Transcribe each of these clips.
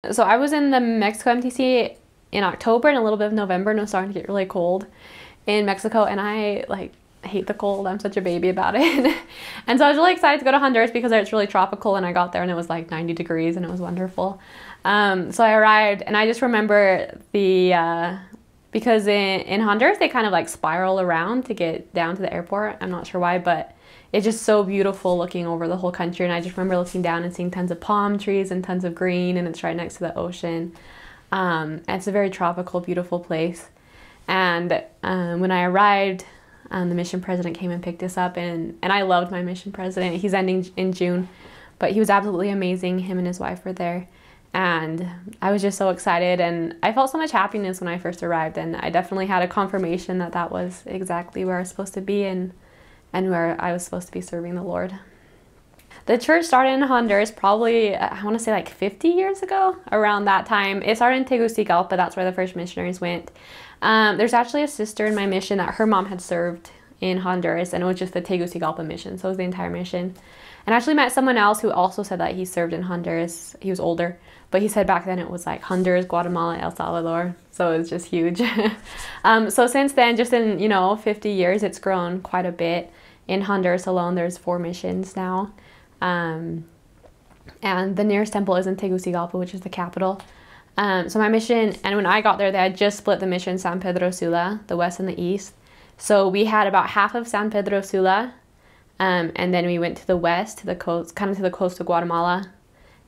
So I was in the Mexico MTC in October and a little bit of November, and it was starting to get really cold in Mexico, and I like hate the cold. I'm such a baby about it. And so I was really excited to go to Honduras because it's really tropical, and I got there and it was like 90 degrees and it was wonderful. So I arrived, and I just remember because in Honduras they kind of like spiral around to get down to the airport. I'm not sure why, but it's just so beautiful looking over the whole country. And I just remember looking down and seeing tons of palm trees and tons of green, and it's right next to the ocean. And it's a very tropical, beautiful place. And when I arrived, the mission president came and picked us up, and I loved my mission president. He's ending in June, but he was absolutely amazing. Him and his wife were there, and I was just so excited, and I felt so much happiness when I first arrived, and I definitely had a confirmation that that was exactly where I was supposed to be and where I was supposed to be serving the Lord. The church started in Honduras probably, I want to say like 50 years ago, around that time. It started in Tegucigalpa, that's where the first missionaries went. There's actually a sister in my mission that her mom had served in Honduras, and it was just the Tegucigalpa mission, so it was the entire mission. And I actually met someone else who also said that he served in Honduras. He was older, but he said back then it was like Honduras, Guatemala, El Salvador, so it was just huge. So since then, just in 50 years, it's grown quite a bit. In Honduras alone, there's 4 missions now. And the nearest temple is in Tegucigalpa, which is the capital. So my mission, and when I got there, they had just split the mission San Pedro Sula, the west and the east. So we had about half of San Pedro Sula, and then we went to the west, to the coast, kind of to the coast of Guatemala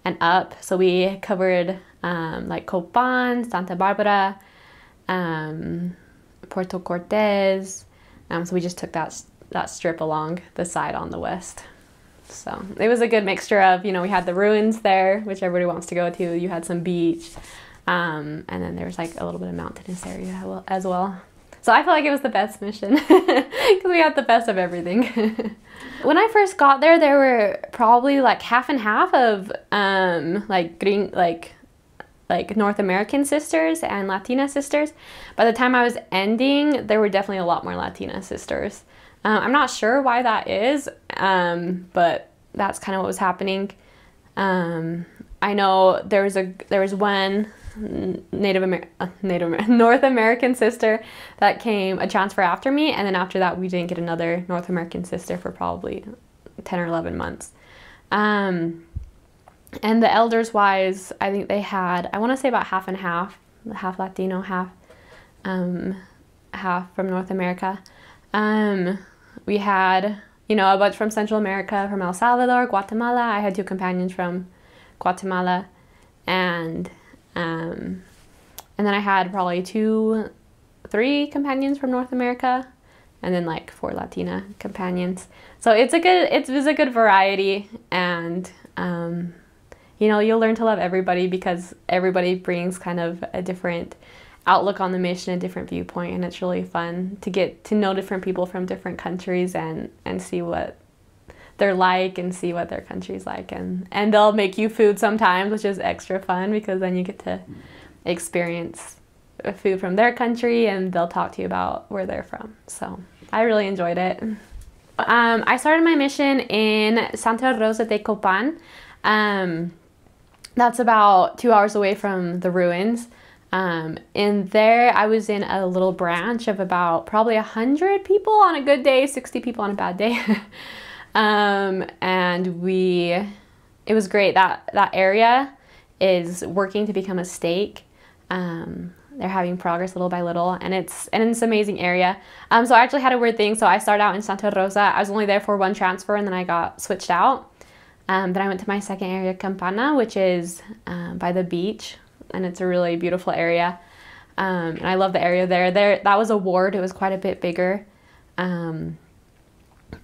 and up. So we covered like Copan, Santa Barbara, Puerto Cortez. So we just took that strip along the side on the west. So it was a good mixture of, we had the ruins there, which everybody wants to go to. You had some beach, and then there was like a little bit of mountainous area as well. So I feel like it was the best mission because we had the best of everything. When I first got there, there were probably like half and half of like North American sisters and Latina sisters. By the time I was ending, there were definitely a lot more Latina sisters. I'm not sure why that is, but that's kind of what was happening. I know there was one North American sister that came a transfer after me, and then after that we didn't get another North American sister for probably 10 or 11 months. And the elders wise, I think they had, I want to say about half and half Latino, half from North America. We had, a bunch from Central America, from El Salvador, Guatemala. I had 2 companions from Guatemala, and then I had probably 3 companions from North America, and then like 4 Latina companions. So it was a good variety, and you'll learn to love everybody because everybody brings kind of a different outlook on the mission, a different viewpoint, and it's really fun to get to know different people from different countries and see what they're like and see what their country's like, and they'll make you food sometimes, which is extra fun because then you get to experience food from their country, and they'll talk to you about where they're from. So I really enjoyed it. I started my mission in Santa Rosa de Copan. That's about 2 hours away from the ruins. In there, I was in a little branch of about probably 100 people on a good day, 60 people on a bad day. And it was great. That area is working to become a stake. They're having progress little by little, and it's an amazing area. So I actually had a weird thing. So I started out in Santa Rosa. I was only there for 1 transfer, and then I got switched out. Then I went to my second area, Campana, which is by the beach, and it's a really beautiful area. And I love the area there. That was a ward. It was quite a bit bigger.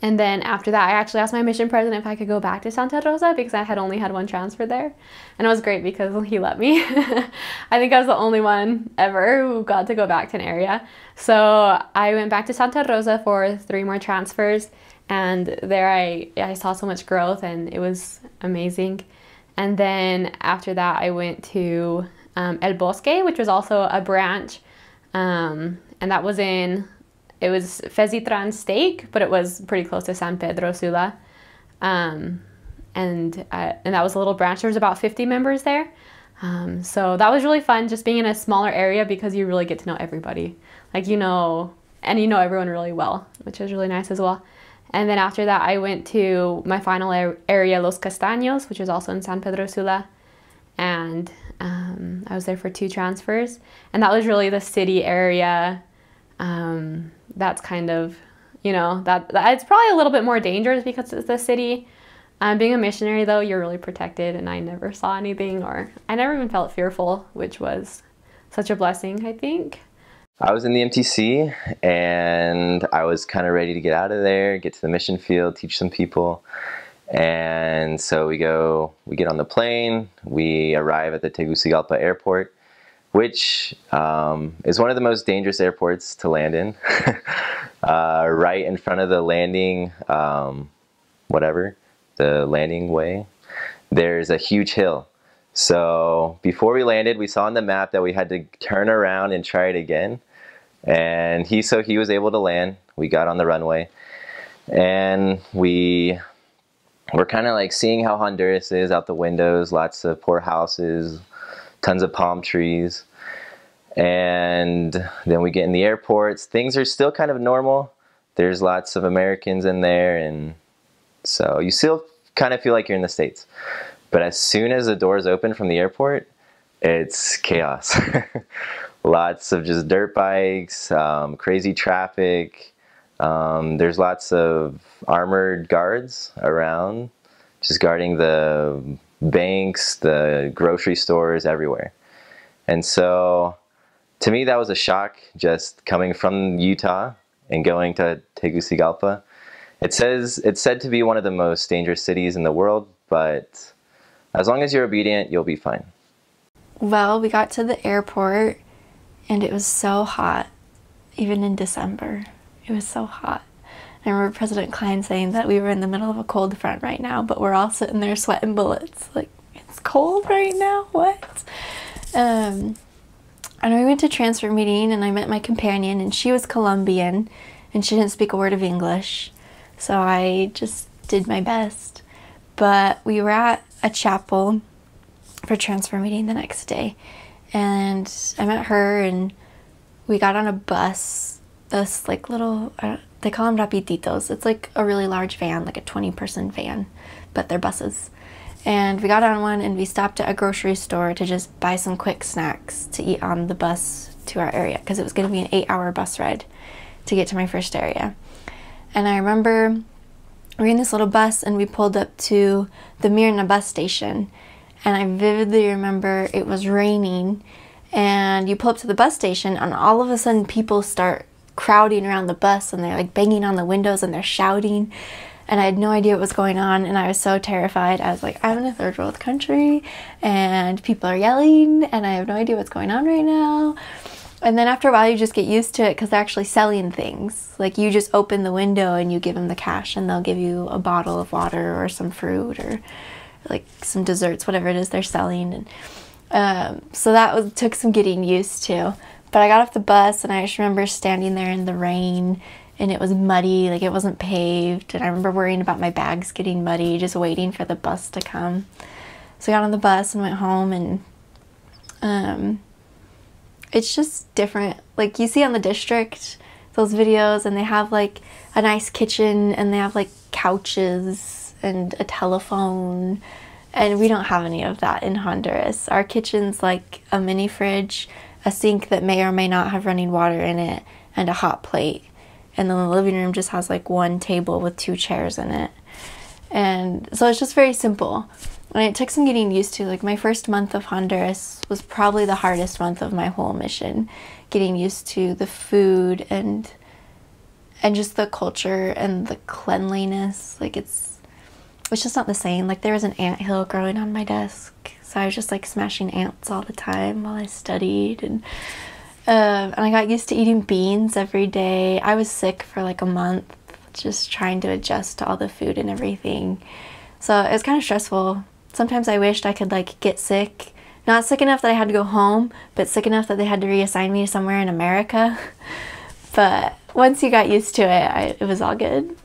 And then after that, I actually asked my mission president if I could go back to Santa Rosa because I had only had 1 transfer there. And it was great because he let me. I think I was the only one ever who got to go back to an area. So I went back to Santa Rosa for 3 more transfers. And there I saw so much growth, and it was amazing. And then after that, I went to El Bosque, which was also a branch. And that was it was Fezitran Stake, but it was pretty close to San Pedro Sula. And that was a little branch. There was about 50 members there. So that was really fun, just being in a smaller area, because you really get to know everybody. Like, you know everyone really well, which is really nice as well. And then after that, I went to my final area, Los Castaños, which is also in San Pedro Sula. And I was there for 2 transfers. And that was really the city area. That's kind of, that it's probably a little bit more dangerous because it's the city. Being a missionary, though, you're really protected, and I never saw anything, or I never even felt fearful, which was such a blessing, I think. I was in the MTC, and I was kind of ready to get out of there, get to the mission field, teach some people. And so we get on the plane, we arrive at the Tegucigalpa airport, which is one of the most dangerous airports to land in. Right in front of the landing, the landing way, there's a huge hill. So before we landed, we saw on the map that we had to turn around and try it again. And he was able to land. We got on the runway, and we were kind of like seeing how Honduras is out the windows, lots of poor houses, tons of palm trees. And then we get in the airports. Things are still kind of normal. There's lots of Americans in there, and so you still kind of feel like you're in the States. But as soon as the doors open from the airport, it's chaos. Lots of just dirt bikes, crazy traffic. There's lots of armored guards around, just guarding the banks, the grocery stores, everywhere. And so, to me, that was a shock, just coming from Utah and going to Tegucigalpa. It's said to be one of the most dangerous cities in the world, but as long as you're obedient, you'll be fine. Well, we got to the airport, and it was so hot, even in December. It was so hot. I remember President Klein saying that we were in the middle of a cold front right now, but we're all sitting there sweating bullets. Like, it's cold right now? What? And we went to transfer meeting, and I met my companion, and she was Colombian, and she didn't speak a word of English. So I just did my best. But we were at a chapel for transfer meeting the next day, and I met her, and we got on a bus, this like little, they call them rapititos. It's like a really large van, like a 20-person van, but they're buses. And we got on one, and we stopped at a grocery store to just buy some quick snacks to eat on the bus to our area, because it was going to be an 8-hour bus ride to get to my first area. And I remember we were in this little bus, and we pulled up to the Mirna bus station, and I vividly remember it was raining, and you pull up to the bus station, and all of a sudden people start crowding around the bus, and they're like banging on the windows, and they're shouting, and I had no idea what was going on, and I was so terrified. I was like, I'm in a third world country, and people are yelling, and I have no idea what's going on right now. And then after a while, you just get used to it, because they're actually selling things. Like, you just open the window and you give them the cash, and they'll give you a bottle of water or some fruit or like some desserts, whatever it is they're selling. And so that took some getting used to. But I got off the bus, and I just remember standing there in the rain, and it was muddy, like it wasn't paved. And I remember worrying about my bags getting muddy, just waiting for the bus to come. So I got on the bus and went home, and it's just different. Like, you see on the District those videos, and they have like a nice kitchen, and they have like couches and a telephone, and we don't have any of that in Honduras. Our kitchen's like a mini fridge, a sink that may or may not have running water in it, and a hot plate. And then the living room just has like one table with 2 chairs in it. And so it's just very simple. And it took some getting used to. Like, my first month of Honduras was probably the hardest month of my whole mission. Getting used to the food and just the culture and the cleanliness. Like, it's just not the same. Like, there was an anthill growing on my desk, so I was just like smashing ants all the time while I studied. And I got used to eating beans every day. I was sick for like a month, just trying to adjust to all the food and everything. So it was kind of stressful. Sometimes I wished I could like get sick. Not sick enough that I had to go home, but sick enough that they had to reassign me somewhere in America. But once you got used to it, it was all good.